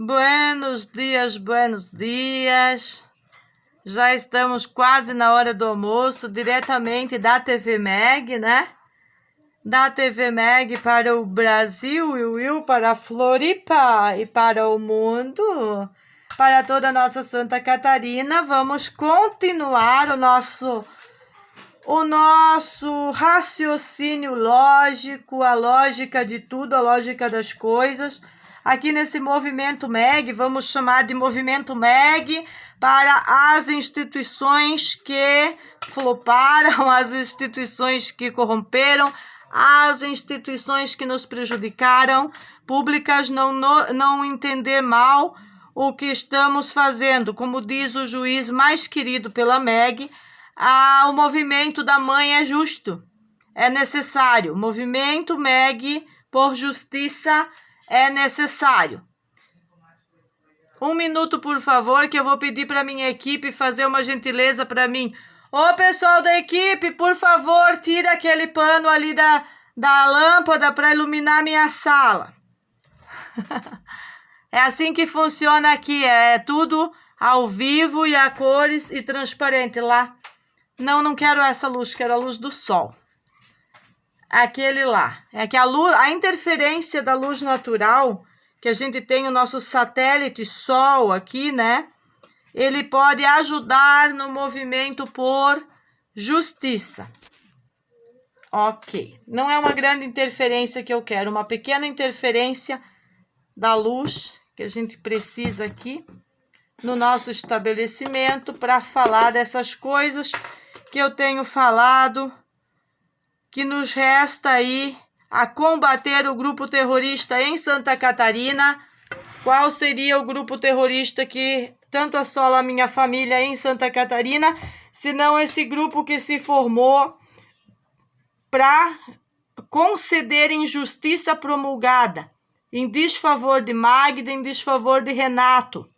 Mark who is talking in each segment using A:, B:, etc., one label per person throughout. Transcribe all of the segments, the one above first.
A: Buenos dias, buenos dias. Já estamos quase na hora do almoço, diretamente da TV Meg, né? Da TV Meg para o Brasil e para a Floripa e para o mundo, para toda a nossa Santa Catarina. Vamos continuar o nosso raciocínio lógico, a lógica de tudo, a lógica das coisas. Aqui nesse movimento MEG, vamos chamar de movimento MEG para as instituições que floparam, as instituições que corromperam, as instituições que nos prejudicaram, públicas, não entender mal o que estamos fazendo. Como diz o juiz mais querido pela MEG, o movimento da mãe é justo, é necessário. O movimento MEG por justiça é necessário. 1 minuto, por favor, que eu vou pedir para minha equipe fazer uma gentileza para mim. Ô, pessoal da equipe, por favor, tira aquele pano ali da lâmpada para iluminar minha sala. É assim que funciona aqui, é tudo ao vivo e a cores e transparente lá. Não quero essa luz, quero a luz do sol. Aquele lá. É que a interferência da luz natural, que a gente tem o nosso satélite Sol aqui, né? Ele pode ajudar no movimento por justiça. Ok. Não é uma grande interferência que eu quero, uma pequena interferência da luz que a gente precisa aqui no nosso estabelecimento para falar dessas coisas que eu tenho falado, que nos resta aí a combater o grupo terrorista em Santa Catarina. Qual seria o grupo terrorista que tanto assola a minha família em Santa Catarina, senão esse grupo que se formou para conceder injustiça promulgada em desfavor de Magda, em desfavor de Renato.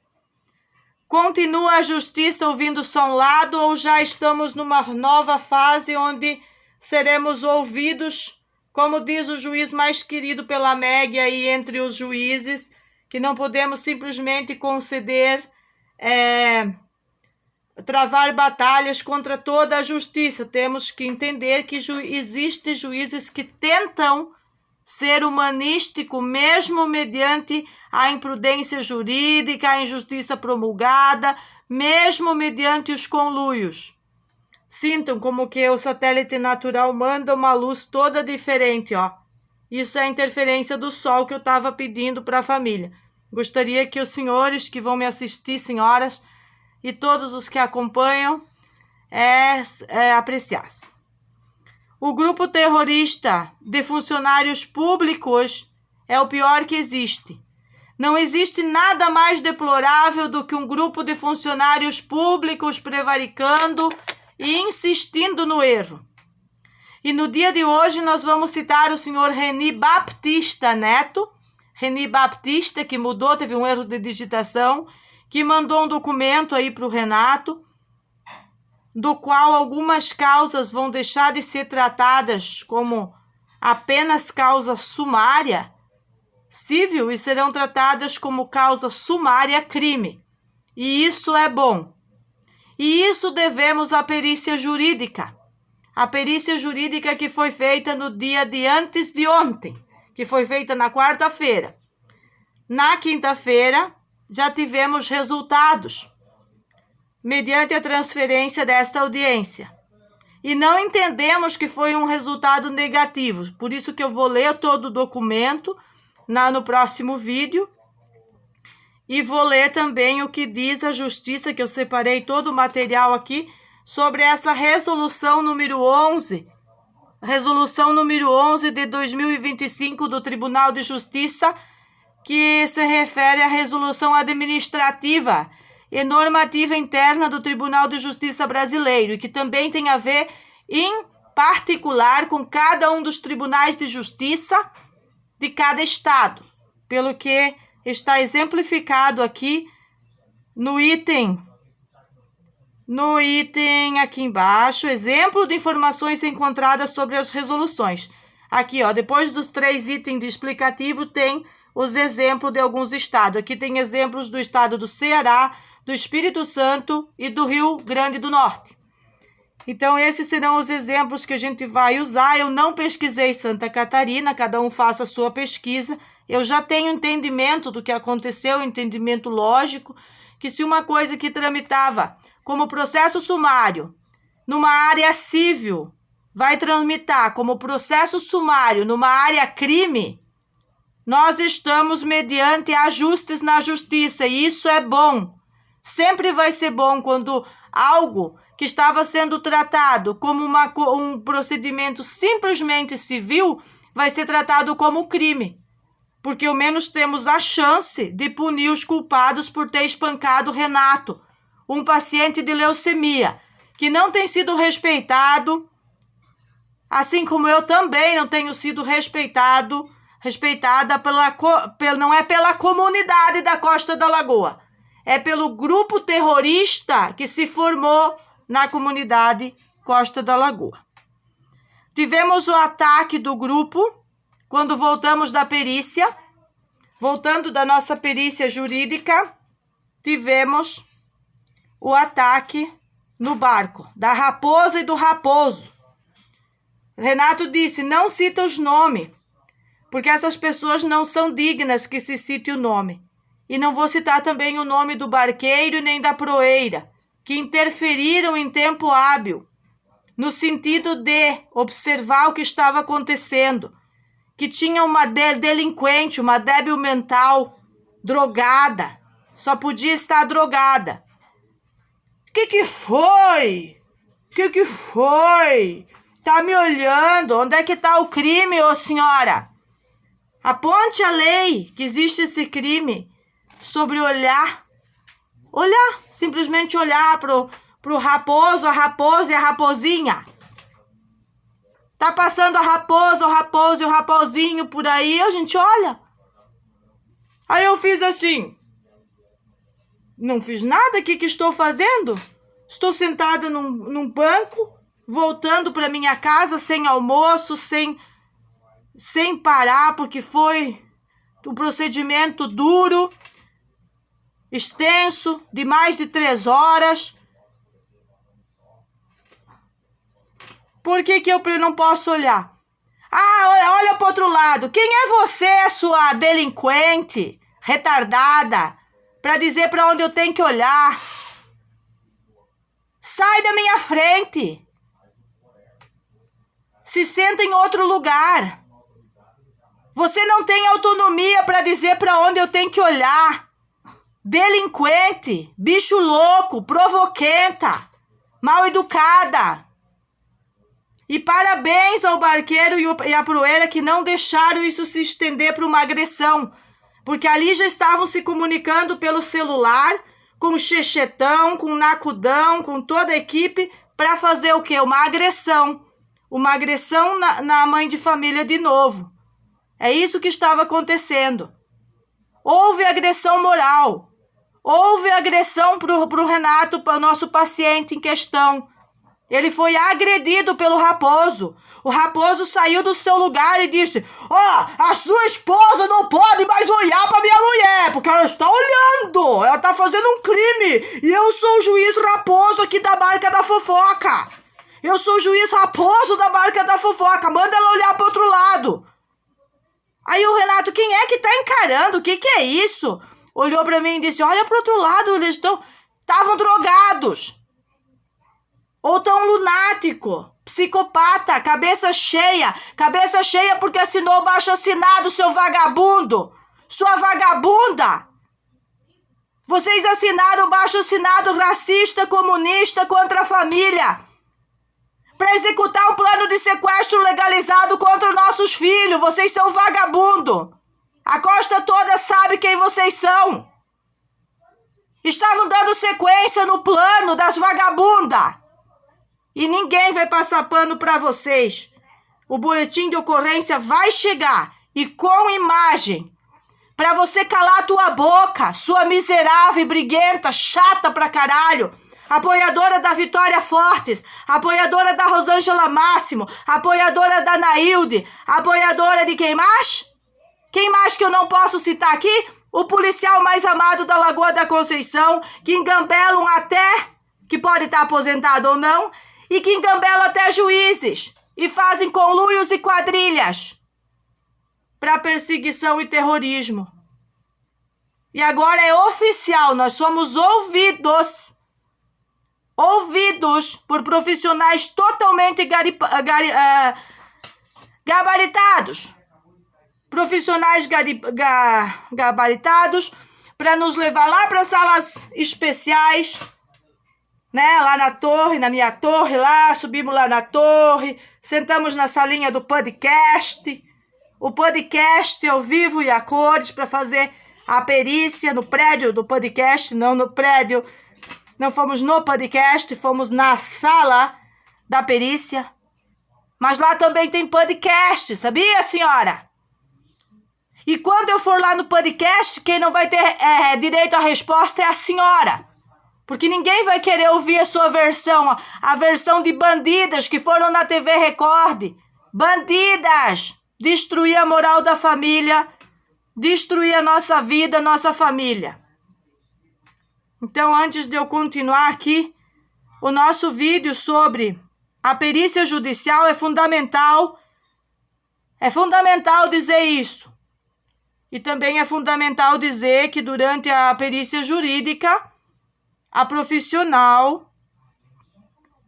A: Continua a justiça ouvindo só um lado ou já estamos numa nova fase onde seremos ouvidos, como diz o juiz mais querido pela MEG aí entre os juízes, que não podemos simplesmente conceder, travar batalhas contra toda a justiça. Temos que entender que existem juízes que tentam ser humanístico, mesmo mediante a imprudência jurídica, a injustiça promulgada, mesmo mediante os conluios. Sintam como que o satélite natural manda uma luz toda diferente, ó. Isso é a interferência do sol que eu estava pedindo para a família. Gostaria que os senhores que vão me assistir, senhoras, e todos os que acompanham, apreciassem. O grupo terrorista de funcionários públicos é o pior que existe. Não existe nada mais deplorável do que um grupo de funcionários públicos prevaricando e insistindo no erro. E no dia de hoje nós vamos citar o senhor Reni Baptista Neto, Reni Baptista, que mudou, teve um erro de digitação, que mandou um documento aí para o Renato, do qual algumas causas vão deixar de ser tratadas como apenas causa sumária civil e serão tratadas como causa sumária crime. E isso é bom. E isso devemos à perícia jurídica. A perícia jurídica que foi feita no dia de antes de ontem, que foi feita na quarta-feira. Na quinta-feira, já tivemos resultados mediante a transferência desta audiência. E não entendemos que foi um resultado negativo. Por isso que eu vou ler todo o documento no próximo vídeo. E vou ler também o que diz a Justiça, que eu separei todo o material aqui, sobre essa resolução número 11. Resolução número 11 de 2025 do Tribunal de Justiça, que se refere à resolução administrativa e normativa interna do Tribunal de Justiça brasileiro, e que também tem a ver, em particular, com cada um dos tribunais de justiça de cada estado, pelo que está exemplificado aqui no item aqui embaixo, exemplo de informações encontradas sobre as resoluções. Aqui, ó, depois dos 3 itens de explicativo, tem os exemplos de alguns estados. Aqui tem exemplos do estado do Ceará, do Espírito Santo e do Rio Grande do Norte. Então, esses serão os exemplos que a gente vai usar. Eu não pesquisei Santa Catarina, cada um faça a sua pesquisa. Eu já tenho entendimento do que aconteceu, entendimento lógico, que se uma coisa que tramitava como processo sumário numa área civil vai tramitar como processo sumário numa área crime, nós estamos mediante ajustes na justiça, e isso é bom. Sempre vai ser bom quando algo que estava sendo tratado como um procedimento simplesmente civil vai ser tratado como crime, porque ao menos temos a chance de punir os culpados por ter espancado Renato, um paciente de leucemia, que não tem sido respeitado, assim como eu também não tenho sido respeitada não é pela comunidade da Costa da Lagoa, é pelo grupo terrorista que se formou na comunidade Costa da Lagoa. Tivemos o ataque do grupo quando voltamos da perícia. Voltando da nossa perícia jurídica, tivemos o ataque no barco da Raposa e do Raposo. Renato disse, não cita os nomes, porque essas pessoas não são dignas que se cite o nome. E não vou citar também o nome do barqueiro nem da proeira, que interferiram em tempo hábil, no sentido de observar o que estava acontecendo, que tinha uma delinquente, uma débil mental, drogada, só podia estar drogada. Que foi? Que foi? Tá me olhando? Onde é que tá o crime, ô senhora? Aponte a lei que existe esse crime sobre olhar, simplesmente olhar pro raposo, a raposa e a raposinha. Tá passando a raposa, o raposo e o raposinho por aí, a gente olha. Aí eu fiz assim, não fiz nada, o que estou fazendo? Estou sentada num banco, voltando para minha casa sem almoço, sem parar, porque foi um procedimento duro, extenso, de mais de 3 horas. Por que eu não posso olhar? Olha para o outro lado. Quem é você, sua delinquente, retardada, para dizer para onde eu tenho que olhar? Sai da minha frente. Se senta em outro lugar. Você não tem autonomia para dizer para onde eu tenho que olhar. Delinquente, bicho louco, provoquenta, mal educada. E parabéns ao barqueiro e à proeira que não deixaram isso se estender para uma agressão. Porque ali já estavam se comunicando pelo celular, com o Chechetão, com o Nacudão, com toda a equipe, para fazer o quê? Uma agressão. Uma agressão na mãe de família de novo. É isso que estava acontecendo. Houve agressão moral. Houve agressão pro Renato, para o nosso paciente em questão. Ele foi agredido pelo Raposo. O Raposo saiu do seu lugar e disse, a sua esposa não pode mais olhar para minha mulher, porque ela está olhando, ela está fazendo um crime. E eu sou o juiz Raposo aqui da Barca da Fofoca. Eu sou o juiz Raposo da Barca da Fofoca, manda ela olhar para outro lado. Aí o Renato, quem é que está encarando? O que é isso? Olhou para mim e disse, olha para outro lado, eles estavam drogados. Ou tão lunático, psicopata, cabeça cheia porque assinou o baixo-assinado, seu vagabundo, sua vagabunda. Vocês assinaram o baixo-assinado racista, comunista contra a família, para executar um plano de sequestro legalizado contra os nossos filhos. Vocês são vagabundo. A costa toda sabe quem vocês são. Estavam dando sequência no plano das vagabundas. E ninguém vai passar pano para vocês. O boletim de ocorrência vai chegar e com imagem para você calar a tua boca, sua miserável, briguenta, chata pra caralho, apoiadora da Vitória Fortes, apoiadora da Rosângela Máximo, apoiadora da Nailde, apoiadora de quem mais? Quem mais que eu não posso citar aqui? O policial mais amado da Lagoa da Conceição, que engambelam até, que pode estar aposentado ou não, e que engambelam até juízes e fazem conluios e quadrilhas para perseguição e terrorismo. E agora é oficial, nós somos ouvidos por profissionais totalmente gabaritados. Profissionais gabaritados para nos levar lá para salas especiais, né? Lá na torre, na minha torre, lá, subimos lá na torre, sentamos na salinha do podcast. O podcast ao vivo e a cores para fazer a perícia no prédio do podcast, não no prédio, não fomos no podcast, fomos na sala da perícia. Mas lá também tem podcast, sabia, senhora? E quando eu for lá no podcast, quem não vai ter direito à resposta é a senhora. Porque ninguém vai querer ouvir a sua versão, a versão de bandidas que foram na TV Record. Bandidas! Destruir a moral da família, destruir a nossa vida, a nossa família. Então, antes de eu continuar aqui, o nosso vídeo sobre a perícia judicial é fundamental. É fundamental dizer isso. E também é fundamental dizer que durante a perícia jurídica, a profissional,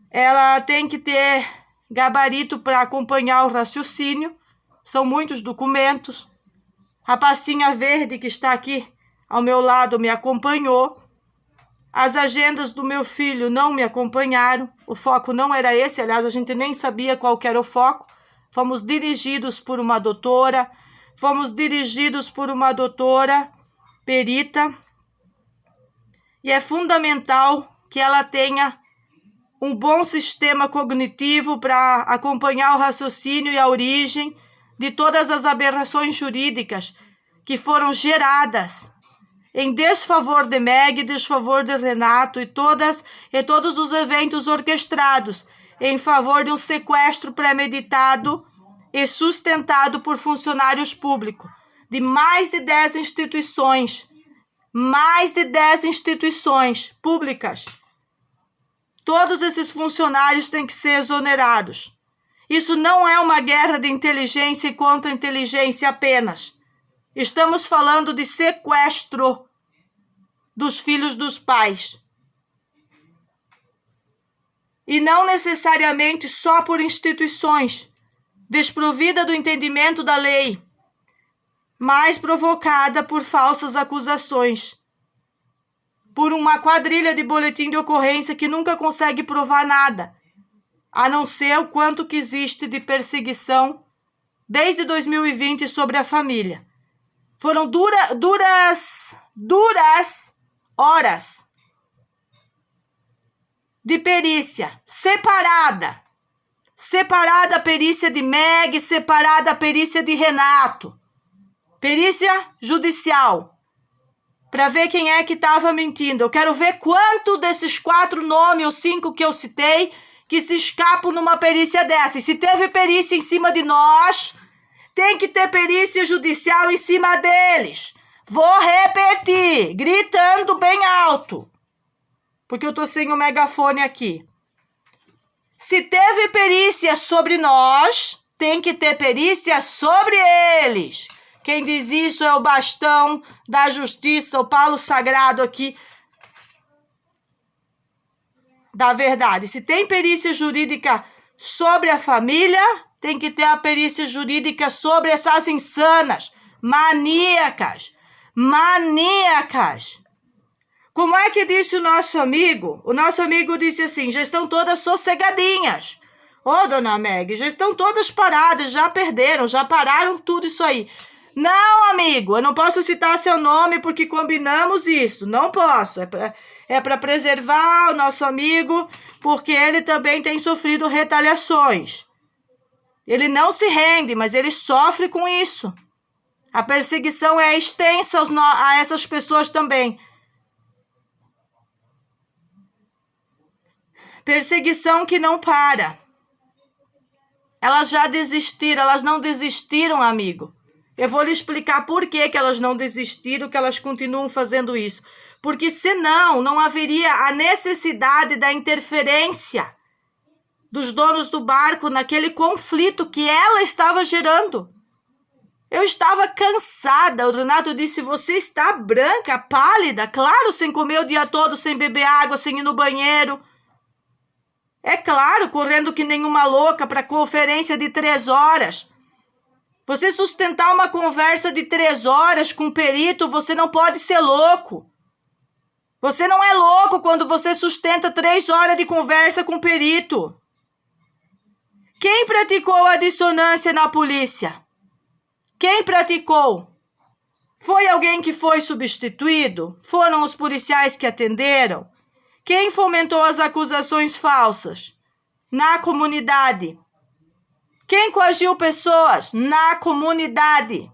A: ela tem que ter gabarito para acompanhar o raciocínio. São muitos documentos. A pastinha verde que está aqui ao meu lado me acompanhou. As agendas do meu filho não me acompanharam. O foco não era esse. Aliás, a gente nem sabia qual que era o foco. Fomos dirigidos por uma doutora. Perita. E é fundamental que ela tenha um bom sistema cognitivo para acompanhar o raciocínio e a origem de todas as aberrações jurídicas que foram geradas em desfavor de Meg, desfavor de Renato e todos os eventos orquestrados em favor de um sequestro premeditado e sustentado por funcionários públicos de mais de 10 instituições públicas. Todos esses funcionários têm que ser exonerados. Isso não é uma guerra de inteligência e contra-inteligência apenas. Estamos falando de sequestro dos filhos dos pais. E não necessariamente só por instituições, desprovida do entendimento da lei, mas provocada por falsas acusações, por uma quadrilha de boletim de ocorrência que nunca consegue provar nada, a não ser o quanto que existe de perseguição desde 2020 sobre a família. Foram duras horas de perícia separada a perícia de Meg, separada a perícia de Renato, perícia judicial, para ver quem é que estava mentindo. Eu quero ver quanto desses 4 nomes ou 5 que eu citei que se escapam numa perícia dessa. E se teve perícia em cima de nós, tem que ter perícia judicial em cima deles. Vou repetir, gritando bem alto, porque eu tô sem o megafone aqui. Se teve perícia sobre nós, tem que ter perícia sobre eles. Quem diz isso é o bastão da justiça, o palo sagrado aqui da verdade. Se tem perícia jurídica sobre a família, tem que ter a perícia jurídica sobre essas insanas, maníacas. Como é que disse o nosso amigo? O nosso amigo disse assim, já estão todas sossegadinhas. Ô, dona Meg, já estão todas paradas, já perderam, já pararam tudo isso aí. Não, amigo, eu não posso citar seu nome porque combinamos isso. Não posso. É para preservar o nosso amigo, porque ele também tem sofrido retaliações. Ele não se rende, mas ele sofre com isso. A perseguição é extensa a essas pessoas também. Perseguição que não para. Elas já desistiram, elas não desistiram, amigo. Eu vou lhe explicar por que elas não desistiram, que elas continuam fazendo isso. Porque senão não haveria a necessidade da interferência dos donos do barco naquele conflito que ela estava gerando. Eu estava cansada. O Renato disse, você está branca, pálida, claro, sem comer o dia todo, sem beber água, sem ir no banheiro. É claro, correndo que nem uma louca para conferência de 3 horas. Você sustentar uma conversa de 3 horas com um perito, você não pode ser louco. Você não é louco quando você sustenta 3 horas de conversa com um perito. Quem praticou a dissonância na polícia? Quem praticou? Foi alguém que foi substituído? Foram os policiais que atenderam? Quem fomentou as acusações falsas? Na comunidade. Quem coagiu pessoas? Na comunidade.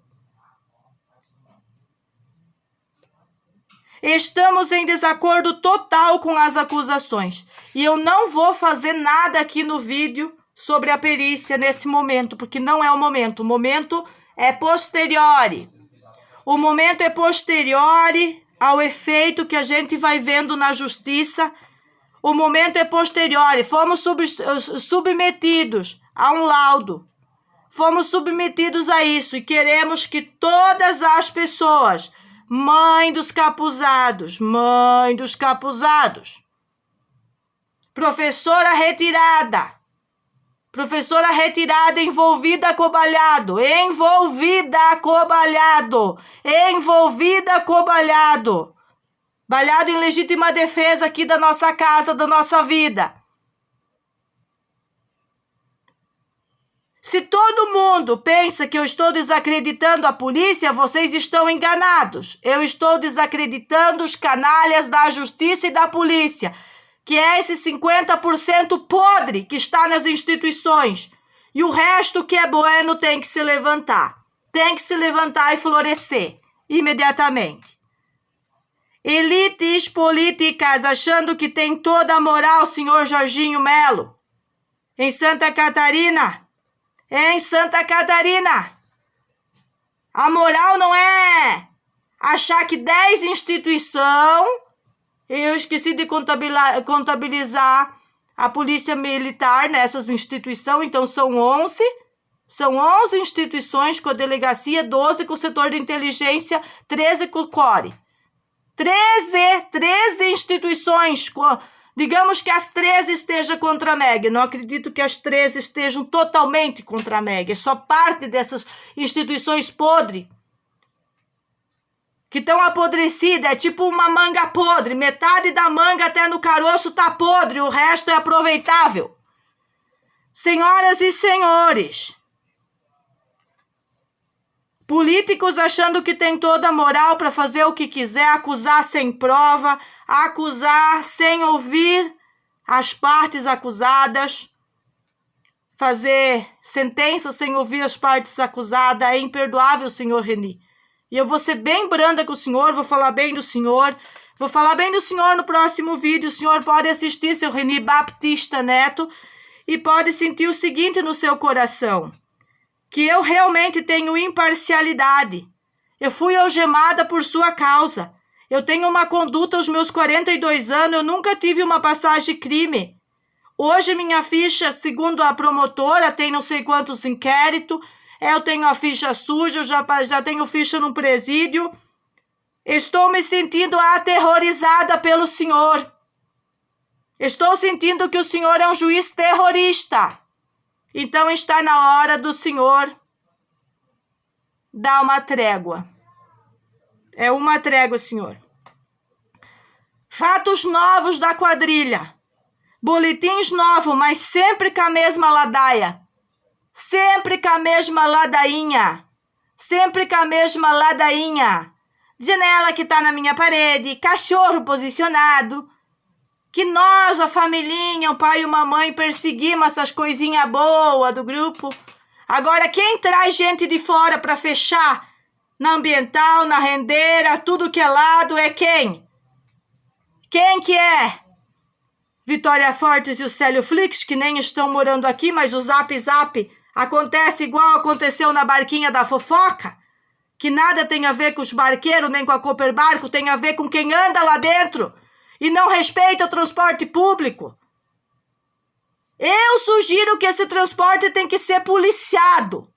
A: Estamos em desacordo total com as acusações. E eu não vou fazer nada aqui no vídeo sobre a perícia nesse momento, porque não é o momento. O momento é posteriori. O momento é posteriori ao efeito que a gente vai vendo na justiça. O momento é posteriori. Fomos submetidos a um laudo. Fomos submetidos a isso e queremos que todas as pessoas, mãe dos capuzados, professora retirada envolvida acobalhado, balhado em legítima defesa aqui da nossa casa, da nossa vida. Se todo mundo pensa que eu estou desacreditando a polícia, vocês estão enganados. Eu estou desacreditando os canalhas da justiça e da polícia, que é esse 50% podre que está nas instituições. E o resto que é bueno tem que se levantar. Tem que se levantar e florescer imediatamente. Elites políticas achando que tem toda a moral, senhor Jorginho Melo. Em Santa Catarina, a moral não é achar que 10 instituições, eu esqueci de contabilizar a polícia militar nessas instituições, então são 11 instituições com a delegacia, 12 com o setor de inteligência, 13 com o CORE. 13 instituições, digamos que as 13 estejam contra a MEG. Não acredito que as 13 estejam totalmente contra a MEG. É só parte dessas instituições podres, que estão apodrecidas. É tipo uma manga podre. Metade da manga até no caroço tá podre, o resto é aproveitável. Senhoras e senhores, políticos achando que tem toda a moral para fazer o que quiser, acusar sem prova, acusar sem ouvir as partes acusadas, fazer sentença sem ouvir as partes acusadas. É imperdoável, senhor Reni. E eu vou ser bem branda com o senhor, vou falar bem do senhor. Vou falar bem do senhor no próximo vídeo. O senhor pode assistir, seu Reni Baptista Neto, e pode sentir o seguinte no seu coração: que eu realmente tenho imparcialidade. Eu fui algemada por sua causa. Eu tenho uma conduta aos meus 42 anos, eu nunca tive uma passagem de crime. Hoje minha ficha, segundo a promotora, tem não sei quantos inquéritos. Eu tenho a ficha suja, eu já tenho ficha no presídio. Estou me sentindo aterrorizada pelo senhor. Estou sentindo que o senhor é um juiz terrorista. Então está na hora do senhor dar uma trégua. É uma trégua, senhor. Fatos novos da quadrilha. Boletins novos, mas sempre com a mesma ladaia. Sempre com a mesma ladainha. Sempre com a mesma ladainha. Janela que tá na minha parede, cachorro posicionado. Que nós, a familhinha, o pai e a mamãe, perseguimos essas coisinhas boas do grupo. Agora, quem traz gente de fora para fechar na ambiental, na rendeira, tudo que é lado, é quem? Quem que é? Vitória Fortes e o Célio Flix, que nem estão morando aqui, mas o zap acontece igual aconteceu na barquinha da fofoca. que nada tem a ver com os barqueiros, nem com a Coperbarco, tem a ver com quem anda lá dentro e não respeita o transporte público. Eu sugiro que esse transporte tem que ser policiado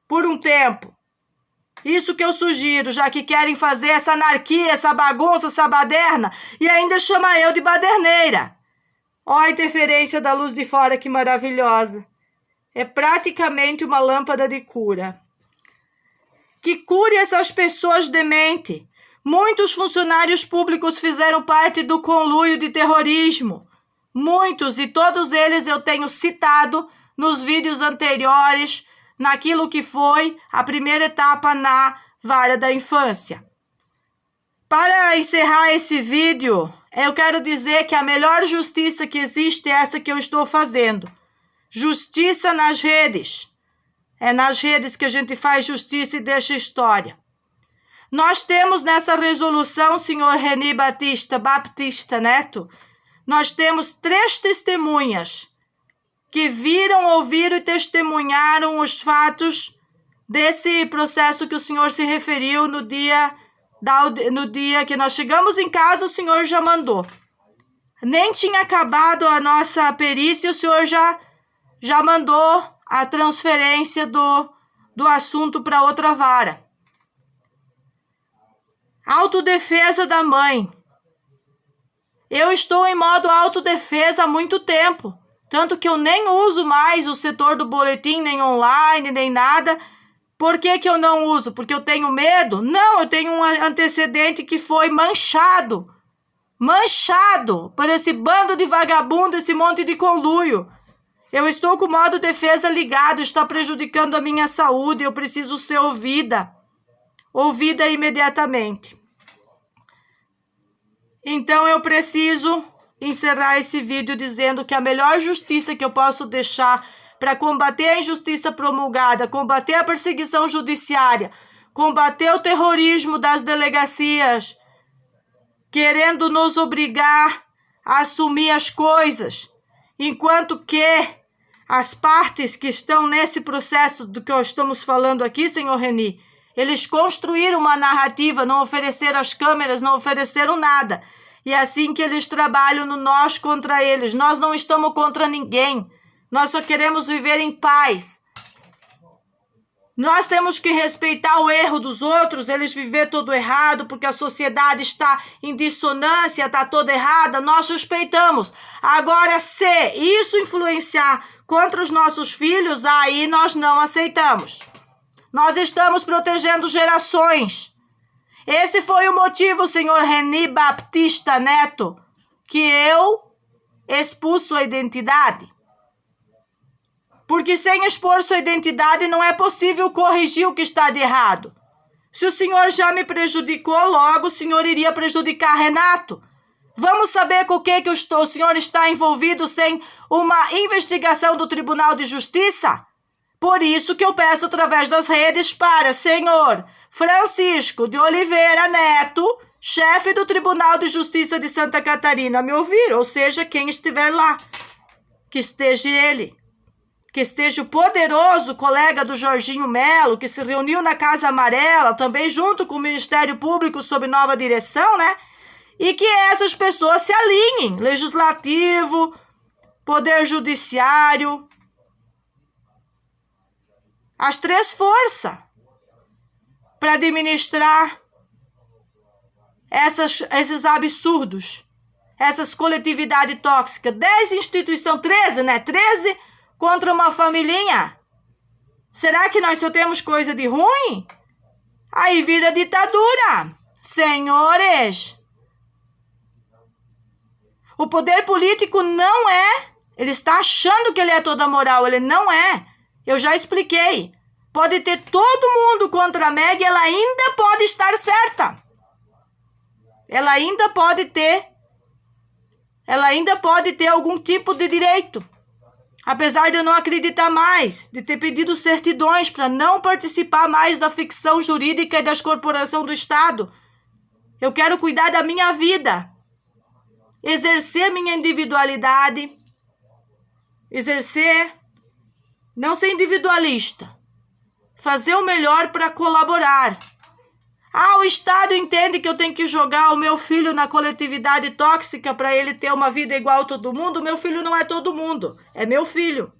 A: por um tempo. Isso que eu sugiro, já que querem fazer essa anarquia, essa bagunça, essa baderna, e ainda chama eu de baderneira. Ó a interferência da luz de fora, que maravilhosa. É praticamente uma lâmpada de cura. Que cure essas pessoas dementes. Muitos funcionários públicos fizeram parte do conluio de terrorismo. Muitos, e todos eles eu tenho citado nos vídeos anteriores, naquilo que foi a primeira etapa na vara da infância. Para encerrar esse vídeo, eu quero dizer que a melhor justiça que existe é essa que eu estou fazendo. Justiça nas redes. É nas redes que a gente faz justiça e deixa história. Nós temos nessa resolução, senhor Reni Baptista Neto, nós temos 3 testemunhas que viram, ouviram e testemunharam os fatos desse processo que o senhor se referiu no dia que nós chegamos em casa, o senhor já mandou. Nem tinha acabado a nossa perícia, o senhor já mandou a transferência do assunto para outra vara. Autodefesa da mãe. Eu estou em modo autodefesa há muito tempo. Tanto que eu nem uso mais o setor do boletim, nem online, nem nada. Por que eu não uso? Porque eu tenho medo? Não, eu tenho um antecedente que foi manchado. Manchado por esse bando de vagabundo, esse monte de conluio. Eu estou com o modo defesa ligado, está prejudicando a minha saúde, eu preciso ser ouvida. Ouvida imediatamente. Então eu preciso encerrar esse vídeo dizendo que a melhor justiça que eu posso deixar para combater a injustiça promulgada, combater a perseguição judiciária, combater o terrorismo das delegacias, querendo nos obrigar a assumir as coisas, enquanto que as partes que estão nesse processo do que estamos falando aqui, senhor Reni, eles construíram uma narrativa, não ofereceram as câmeras, não ofereceram nada. E é assim que eles trabalham no nós contra eles. Nós não estamos contra ninguém. Nós só queremos viver em paz. Nós temos que respeitar o erro dos outros, eles viver todo errado, porque a sociedade está em dissonância, está toda errada. Nós respeitamos. Agora, se isso influenciar contra os nossos filhos, aí nós não aceitamos. Nós estamos protegendo gerações. Esse foi o motivo, senhor Reni Baptista Neto, que eu expus sua identidade. Porque sem expor sua identidade não é possível corrigir o que está de errado. Se o senhor já me prejudicou, logo o senhor iria prejudicar Renato. Vamos saber com o que o senhor está envolvido sem uma investigação do Tribunal de Justiça? Por isso que eu peço através das redes para senhor Francisco de Oliveira Neto, chefe do Tribunal de Justiça de Santa Catarina, me ouvir, ou seja, quem estiver lá, que esteja ele, que esteja o poderoso colega do Jorginho Melo, que se reuniu na Casa Amarela, também junto com o Ministério Público sob nova direção, né? E que essas pessoas se alinhem, Legislativo, Poder Judiciário, as 3 forças, para administrar esses absurdos, essas coletividades tóxicas. 10 instituições, 13, né? 13 contra uma familhinha. Será que nós só temos coisa de ruim? Aí vira ditadura. Senhores, o poder político não é, ele está achando que ele é toda moral, ele não é. Eu já expliquei. Pode ter todo mundo contra a Meg, ela ainda pode estar certa. Ela ainda pode ter algum tipo de direito. Apesar de eu não acreditar mais, de ter pedido certidões para não participar mais da ficção jurídica e das corporações do Estado. Eu quero cuidar da minha vida. Exercer minha individualidade. Não ser individualista. Fazer o melhor para colaborar. O Estado entende que eu tenho que jogar o meu filho na coletividade tóxica para ele ter uma vida igual a todo mundo. Meu filho não é todo mundo, é meu filho.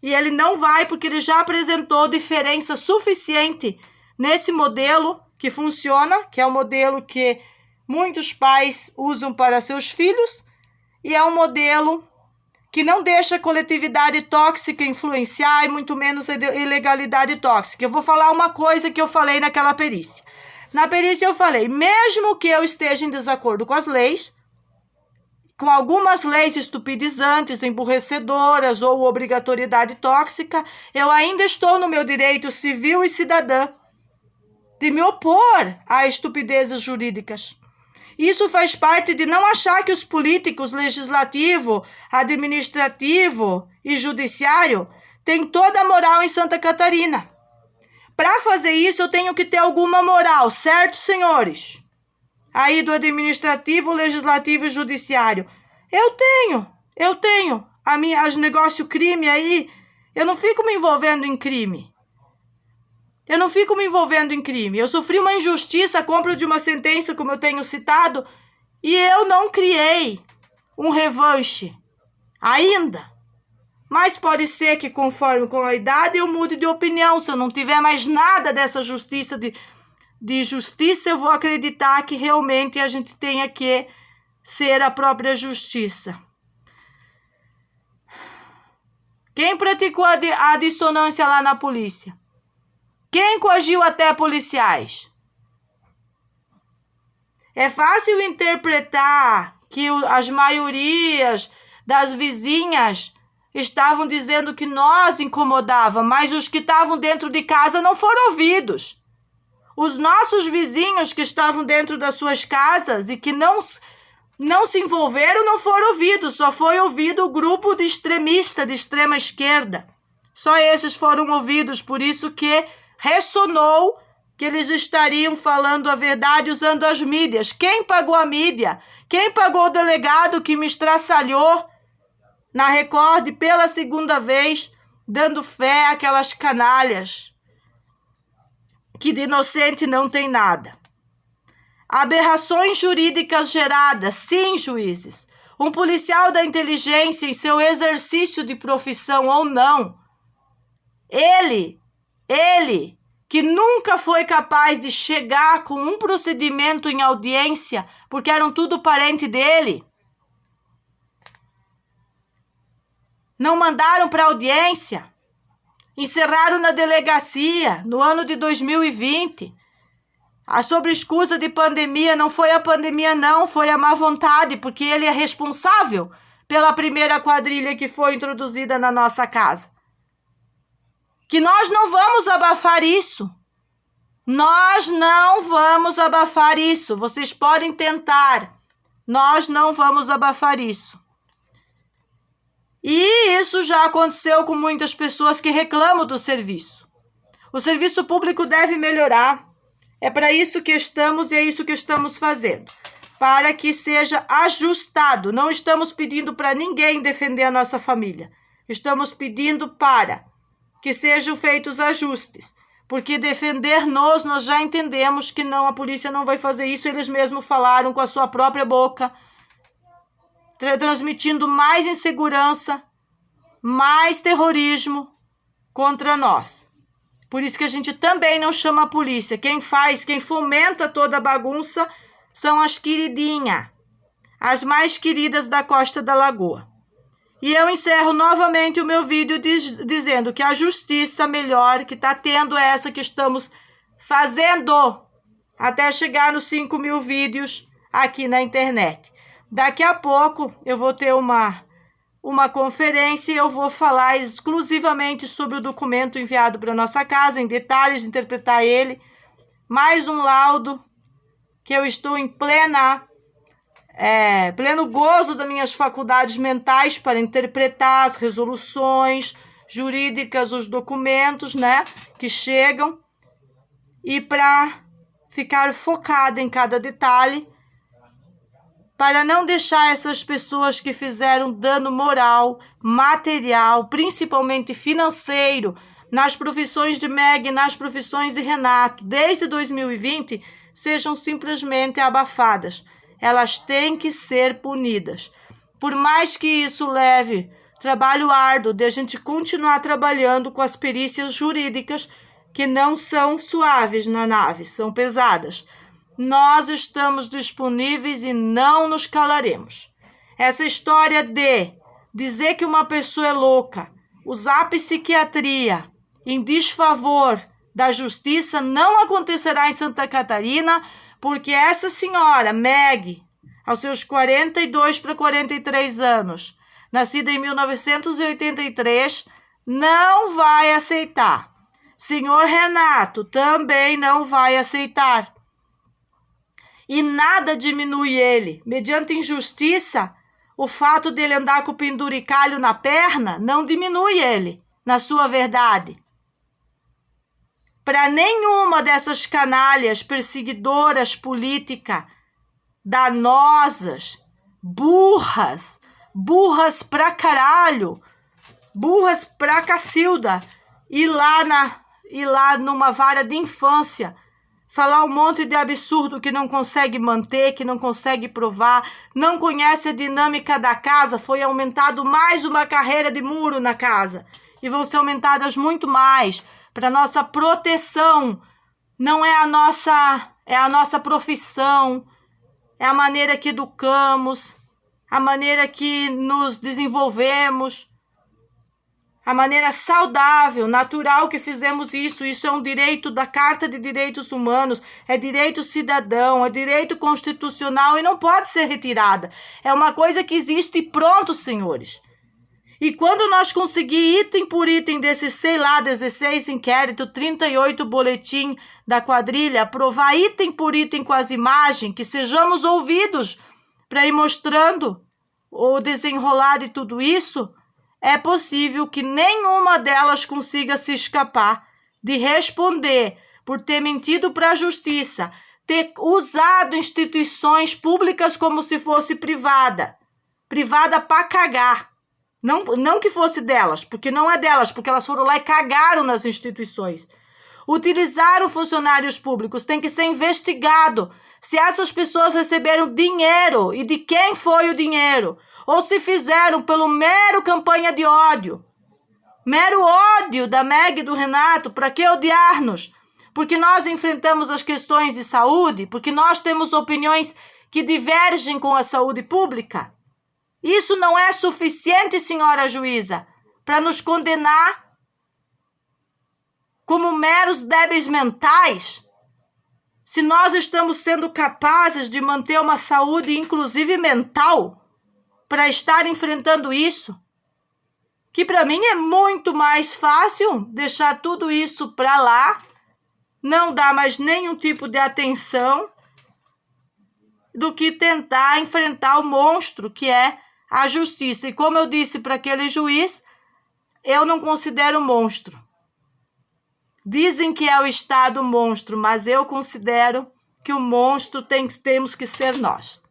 A: E ele não vai porque ele já apresentou diferença suficiente nesse modelo que funciona, que é o modelo que muitos pais usam para seus filhos, e é um modelo que não deixa a coletividade tóxica influenciar e muito menos a ilegalidade tóxica. Eu vou falar uma coisa que eu falei naquela perícia. Na perícia eu falei, mesmo que eu esteja em desacordo com as leis, com algumas leis estupidizantes, emburrecedoras ou obrigatoriedade tóxica, eu ainda estou no meu direito civil e cidadã de me opor a estupidezes jurídicas. Isso faz parte de não achar que os políticos, legislativo, administrativo e judiciário têm toda a moral em Santa Catarina. Para fazer isso, eu tenho que ter alguma moral, certo, senhores? Aí do administrativo, legislativo e judiciário. Eu tenho. As negócio crime aí, eu não fico me envolvendo em crime. Eu sofri uma injustiça, a compra de uma sentença, como eu tenho citado, e eu não criei um revanche ainda. Mas pode ser que, conforme com a idade, eu mude de opinião. Se eu não tiver mais nada dessa justiça, de justiça, eu vou acreditar que realmente a gente tenha que ser a própria justiça. Quem praticou a dissonância lá na polícia? Quem coagiu até policiais? É fácil interpretar que as maiorias das vizinhas estavam dizendo que nós incomodávamos, mas os que estavam dentro de casa não foram ouvidos. Os nossos vizinhos que estavam dentro das suas casas e que não se envolveram não foram ouvidos, só foi ouvido o grupo de extremista, de extrema esquerda. Só esses foram ouvidos, por isso que ressonou que eles estariam falando a verdade usando as mídias. Quem pagou a mídia? Quem pagou o delegado que me estraçalhou na Record pela segunda vez, dando fé àquelas canalhas que de inocente não tem nada? Aberrações jurídicas geradas, sim, juízes. Um policial da inteligência, em seu exercício de profissão ou não, ele que nunca foi capaz de chegar com um procedimento em audiência, porque eram tudo parente dele, não mandaram para audiência, encerraram na delegacia no ano de 2020. Sobre escusa de pandemia, não foi a pandemia não, foi a má vontade, porque ele é responsável pela primeira quadrilha que foi introduzida na nossa casa. Que nós não vamos abafar isso. Nós não vamos abafar isso. Vocês podem tentar. Nós não vamos abafar isso. E isso já aconteceu com muitas pessoas que reclamam do serviço. O serviço público deve melhorar. É para isso que estamos e é isso que estamos fazendo. Para que seja ajustado. Não estamos pedindo para ninguém defender a nossa família. Estamos pedindo para que sejam feitos ajustes. Porque defender-nos, nós já entendemos que não, a polícia não vai fazer isso. Eles mesmos falaram com a sua própria boca, transmitindo mais insegurança, mais terrorismo contra nós. Por isso que a gente também não chama a polícia. Quem fomenta toda a bagunça são as queridinhas, as mais queridas da Costa da Lagoa. E eu encerro novamente o meu vídeo dizendo que a justiça melhor que está tendo é essa que estamos fazendo até chegar nos 5.000 vídeos aqui na internet. Daqui a pouco eu vou ter uma conferência e eu vou falar exclusivamente sobre o documento enviado para nossa casa, em detalhes, interpretar ele. Mais um laudo que eu estou em pleno gozo das minhas faculdades mentais para interpretar as resoluções jurídicas, os documentos, né, que chegam, e para ficar focada em cada detalhe, para não deixar essas pessoas que fizeram dano moral, material, principalmente financeiro, nas profissões de Meg, nas profissões de Renato, desde 2020, sejam simplesmente abafadas. Elas têm que ser punidas. Por mais que isso leve trabalho árduo de a gente continuar trabalhando com as perícias jurídicas, que não são suaves na nave, são pesadas. Nós estamos disponíveis e não nos calaremos. Essa história de dizer que uma pessoa é louca, usar psiquiatria em desfavor da justiça não acontecerá em Santa Catarina, porque essa senhora, Meg, aos seus 42 para 43 anos, nascida em 1983, não vai aceitar. Senhor Renato também não vai aceitar. E nada diminui ele. Mediante injustiça, o fato dele andar com o penduricalho na perna não diminui ele, na sua verdade. Para nenhuma dessas canalhas perseguidoras políticas, danosas, burras pra caralho, burras pra cacilda, ir lá numa vara de infância, falar um monte de absurdo que não consegue manter, que não consegue provar, não conhece a dinâmica da casa, foi aumentado mais uma carreira de muro na casa, e vão ser aumentadas muito mais, para nossa proteção. Não é a nossa profissão, é a maneira que educamos, a maneira que nos desenvolvemos, a maneira saudável, natural que fizemos isso. Isso é um direito da Carta de Direitos Humanos, é direito cidadão, é direito constitucional e não pode ser retirada. É uma coisa que existe e pronto, senhores. E quando nós conseguir item por item desses, 16 inquéritos, 38 boletim da quadrilha, aprovar item por item com as imagens, que sejamos ouvidos para ir mostrando o desenrolar de tudo isso, é possível que nenhuma delas consiga se escapar de responder por ter mentido para a justiça, ter usado instituições públicas como se fosse privada para cagar. Não que fosse delas, porque não é delas, porque elas foram lá e cagaram nas instituições. Utilizaram funcionários públicos, tem que ser investigado se essas pessoas receberam dinheiro e de quem foi o dinheiro, ou se fizeram pelo mero campanha de ódio. Mero ódio da Meg e do Renato, para que odiar-nos? Porque nós enfrentamos as questões de saúde, porque nós temos opiniões que divergem com a saúde pública. Isso não é suficiente, senhora juíza, para nos condenar como meros débeis mentais? Se nós estamos sendo capazes de manter uma saúde, inclusive mental, para estar enfrentando isso, que para mim é muito mais fácil deixar tudo isso para lá, não dar mais nenhum tipo de atenção, do que tentar enfrentar o monstro que é a justiça. E como eu disse para aquele juiz, eu não considero monstro. Dizem que é o Estado monstro, mas eu considero que o monstro temos que ser nós.